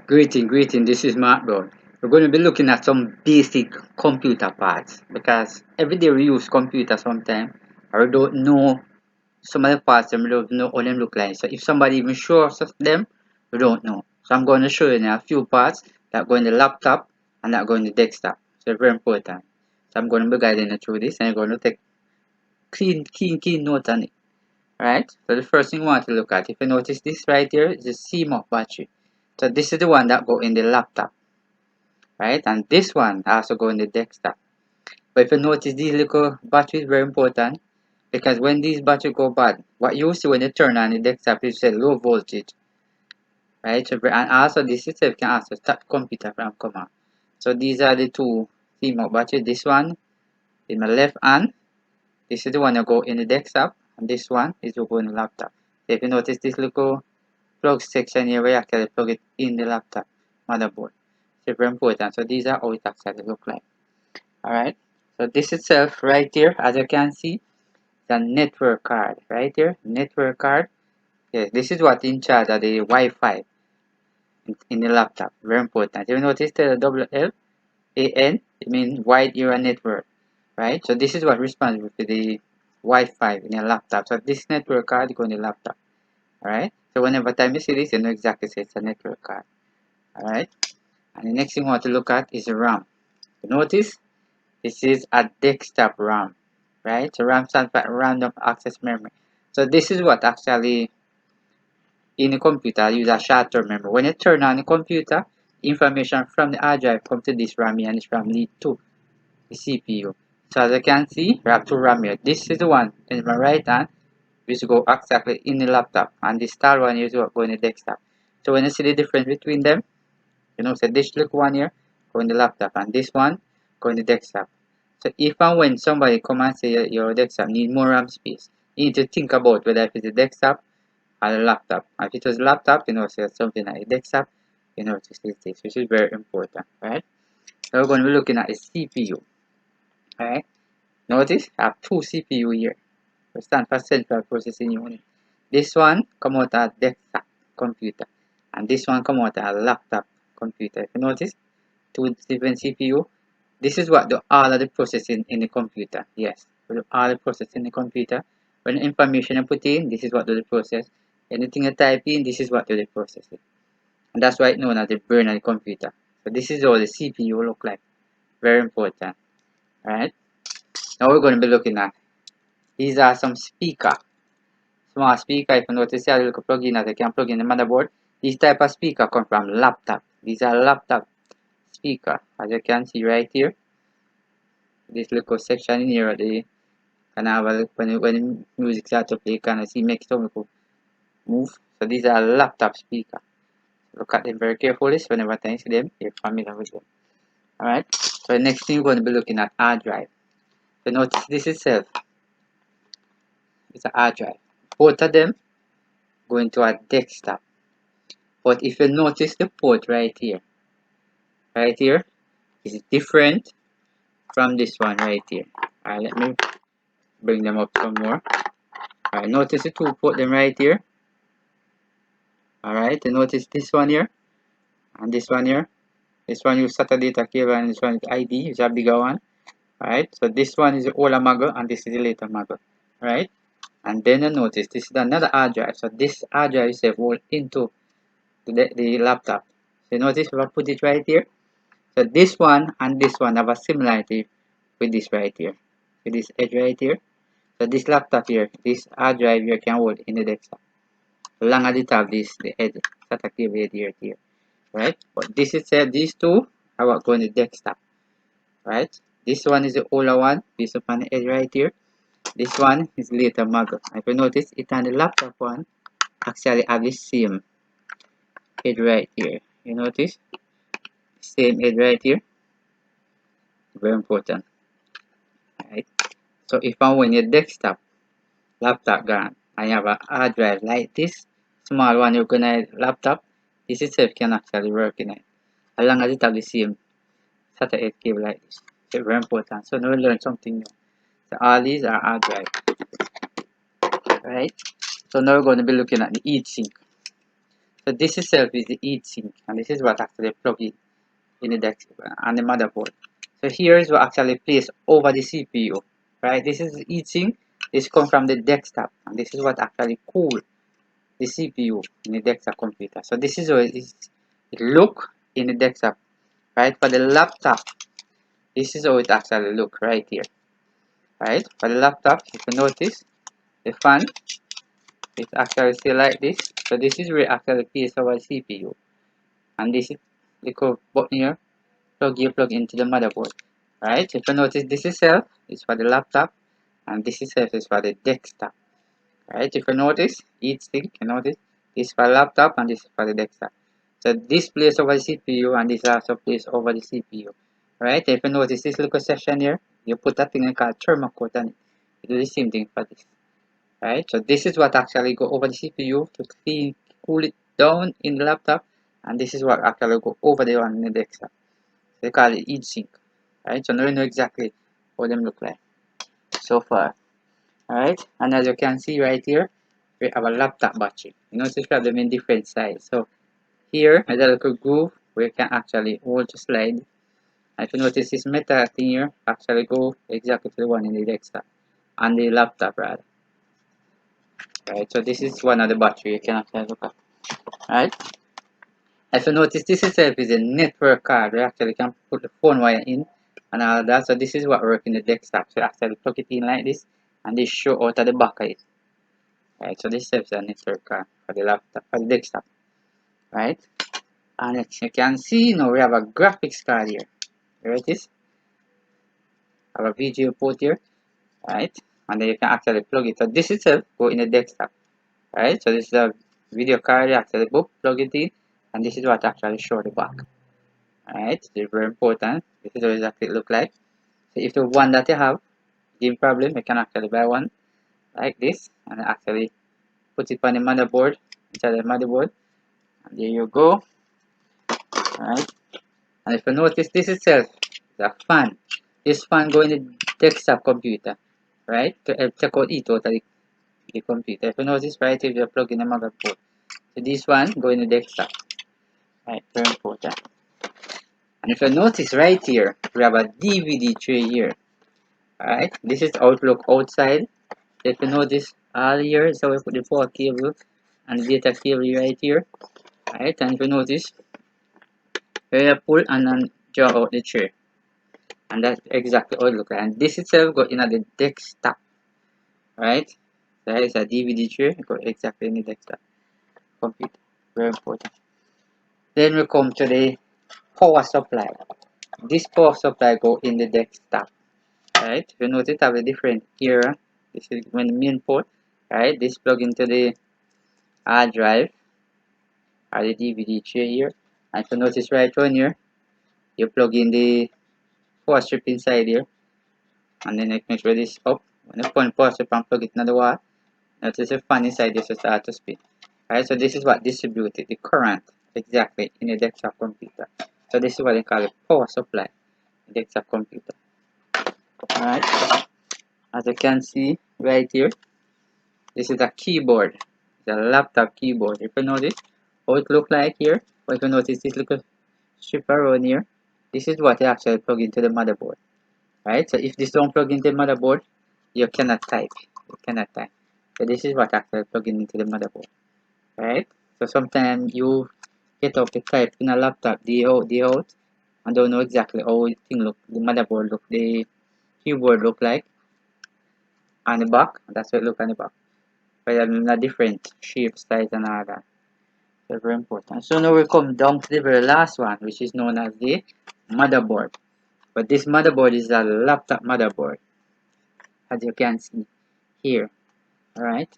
Greeting, this is Motherboard. We're going to be looking at some basic computer parts because every day we use computer sometimes. I don't know some of the parts and we don't know how them look like. So if somebody even shows us them, we don't know. So I'm going to show you now a few parts that go in the laptop and that go in the desktop. So very important. So I'm going to be guiding you through this and I'm going to take keen note on it. Alright, so the first thing we want to look at, if you notice this right here, is the CMOS battery. So this is the one that go in the laptop, right? And this one also go in the desktop. But if you notice these little batteries very important because when these batteries go bad, what you see when you turn on the desktop is say low voltage, right? So, and also this itself can also start computer from command. So these are the two CMOS batteries. This one in my left hand, this is the one that go in the desktop, and this one is to go in the laptop. So if you notice this little plug section here where you actually plug it in the laptop motherboard. Super important. So these are how it actually look like. Alright. So this itself right here, as you can see, the network card right here. Network card. Yes, this is what in charge of the Wi-Fi in the laptop. Very important. You notice the WLAN, it means wide area network. Right? So this is what responsible for the Wi-Fi in your laptop. So this network card go in the laptop. Alright. So whenever time you see this, you know exactly say it's a network card. Alright. And the next thing we want to look at is the RAM. Notice this is a desktop RAM, right? So RAM stands for random access memory. So this is what actually in a computer use a short-term memory. When you turn on the computer, information from the hard drive comes to this RAM here, and this RAM lead to the CPU. So as you can see, we have two RAM here. This is the one in my right hand, which go exactly in the laptop, and the star one is what go in the desktop. So when you see the difference between them, you know, so this little one here go in the laptop and this one go in the desktop. So if and when somebody come and say your desktop need more RAM space, you need to think about whether if it's a desktop or a laptop. And if it was a laptop, you know, say something like a desktop, you know, to see this, which is very important, right? So we're going to be looking at a CPU, right? Notice I have two CPU here. It stands for Central Processing Unit. This one come out as desktop computer, and this one come out as laptop computer. If you notice, two different CPU. This is what do all of the processing in the computer. Yes, we do all the processing in the computer. When the information you put in, this is what do the process. Anything you type in, this is what do the processing. And that's why it's known as the brain of the computer. So this is how the CPU look like. Very important. Alright. Now we're going to be looking at these are some speaker. Small speaker. If you notice here, you plug in as I can plug in the motherboard. These type of speaker come from laptop. These are laptop speaker, as you can see right here. This little section in here, the kind of when music starts to play, you kind of see make some little move. So these are laptop speaker. Look at them very carefully. So whenever you see them, you're familiar with them. Alright. So the next thing we're going to be looking at hard drive. So notice this itself. It's a hard drive. Both of them go into a desktop. But if you notice the port right here is different from this one right here. Alright, let me bring them up some more. Alright, notice the two put them right here. Alright, and notice this one here and this one here. This one use SATA data cable and this one is ID, is a bigger one. Alright, so this one is the older model and this is the later model. Alright, and then you notice this is another hard drive. So this hard drive is rolled into the laptop. So you notice if I put it right here. So this one and this one have a similarity with this right here. With this edge right here. So this laptop here, this hard drive here can hold in the desktop. Long as it have this the head SATA cable head here. Right? But this is these two are what go in the desktop. Right? This one is the older one, based upon the edge right here. This one is later model. If you notice, it on the laptop one actually have the same head right here. You notice? Same head right here. Very important. Right? So if and when your desktop laptop gone and you have a hard drive like this, small one you're gonna laptop, this itself can actually work in it. As long as it have the same SATA 8 cable like this. So very important. So now we learn something new. So all these are hard drive. Right? So now we're going to be looking at the heatsink. So this itself is the heatsink, and this is what actually plug in the desktop and the motherboard. So here is what actually placed over the CPU, right? This is the heatsink. This comes from the desktop, and this is what actually cool the CPU in the desktop computer. So this is how it look in the desktop, right? For the laptop, this is how it actually look right here, right? For the laptop, if you notice, the fan is actually still like this. So this is where actually place our CPU, and this is the button here. Plug into the motherboard, right? If you notice, this itself is for the laptop, and this itself is for the desktop, right? If you notice, each thing, you notice, this is for laptop and this is for the desktop. So this place over the CPU and this also place over the CPU, right? If you notice this little section here, you put a thing called thermocoat on it. You do the same thing for this, right? So this is what actually go over the CPU to cool it down in the laptop, and this is what actually go over the one in the desktop. They call it heatsink, right? So now you know exactly how them look like so far, right? And as you can see right here, we have a laptop battery. You notice we have them in different sizes. So here is a little groove where you can actually hold to slide. And if you notice this metal thing here, actually go exactly to the one in the desktop and the laptop rather, right? So this is one of the battery you can actually look at, right? If you notice, this itself is a network card. We actually can put the phone wire in and all that. So this is what works in the desktop. So you actually plug it in like this, and this show out of the back of it. Right. So this serves as a network card for the laptop, for the desktop. Right. And as you can see, now we have a graphics card here. Here it is. Have a VGA port here. Right. And then you can actually plug it. So this itself go in the desktop. Right. So this is a video card. You actually plug it in, and this is what actually show the back. Alright, this is very important. This is what exactly it look like. So if the one that you have give problem, you can actually buy one like this and actually put it on the motherboard, inside the motherboard, and there you go. Alright, and if you notice, this itself is a fan. This fan go in the desktop computer, right? To help check out heat out of the computer. If you notice, right, if you plug in the motherboard, so this one go in the desktop. Right, very important. And if you notice right here, we have a DVD tray here. Alright, this is Outlook outside. If you notice all here, so we put the power cable and the data cable right here. Alright, and if you notice, we pull and then draw out the tray. And that's exactly how it looks like. And this itself go in at the desktop. Right? That is a DVD tray, go exactly in the desktop computer. Very important. Then we come to the power supply. This power supply go in the desktop. Right? If you notice, have a different here. This is when the main port. Right? This plug into the hard drive or the DVD tray here. And if you notice right on here, you plug in the power strip inside here, and then you make sure this up. When you point power strip and plug it in the wall, notice the fan inside this will start to spin. Right? So this is what distributed the current exactly in a desktop computer. So this is what they call a power supply in a desktop computer. Alright. As you can see right here, this is a keyboard. It's a laptop keyboard. If you notice how it look like here, or if you notice this little strip around here, this is what you actually plug into the motherboard. Right? So if this don't plug into the motherboard, you cannot type. You cannot type. So this is what actually plugging into the motherboard. Right? So sometimes you get up to type in a laptop the out, and don't know exactly how the thing look, the motherboard look, the keyboard look like on the back. That's what it look on the back. But in a different shape, size, and all that. So very important. So now we come down to the very last one, which is known as the motherboard. But this motherboard is a laptop motherboard, as you can see here. Alright.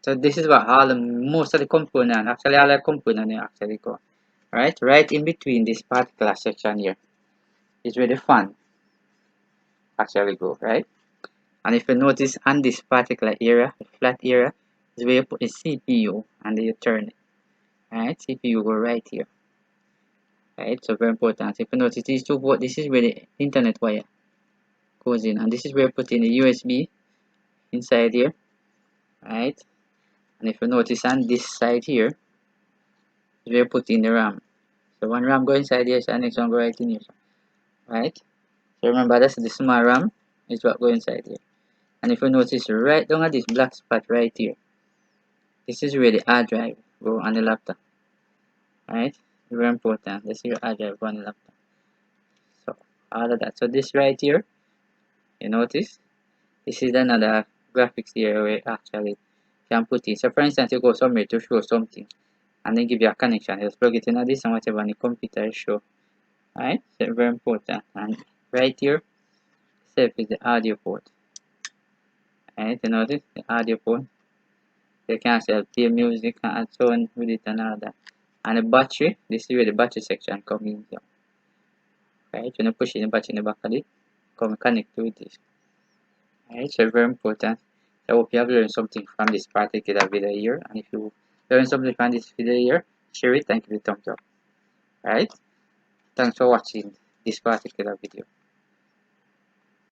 So this is what all the most of the component, actually all the component actually go. Right in between this particular section here is where the fan actually go, right? And if you notice on this particular area, the flat area, is where you put the CPU and then you turn it. Right? CPU go right here. Right? So very important. If you notice these two ports, this is where the internet wire goes in, and this is where you put in the USB inside here. Right? And if you notice on this side here, is where you put in the RAM. So one RAM go inside here, so the next one go right in here. Right? So remember that's the small RAM is what go inside here. And if you notice right down at this black spot right here, this is where the hard drive go on the laptop. Right? Very important. This is your hard drive go on the laptop. So all of that. So this right here, you notice this is another graphics here where actually can put in. So for instance, you go somewhere to show something and then give you a connection. Just plug it in this and whatever on the computer show. Right? So very important. And right here, self is the audio port. Right? You notice the audio port. You can also play music and add sound with it and all that. And the battery, this is where the battery section comes in. So, right? When you push in the battery in the back of it, come connect to this. Right? So very important. I hope you have learned something from this particular video here. And if you learned something from this video here, share it and give it a thumbs up. Right? Thanks for watching this particular video.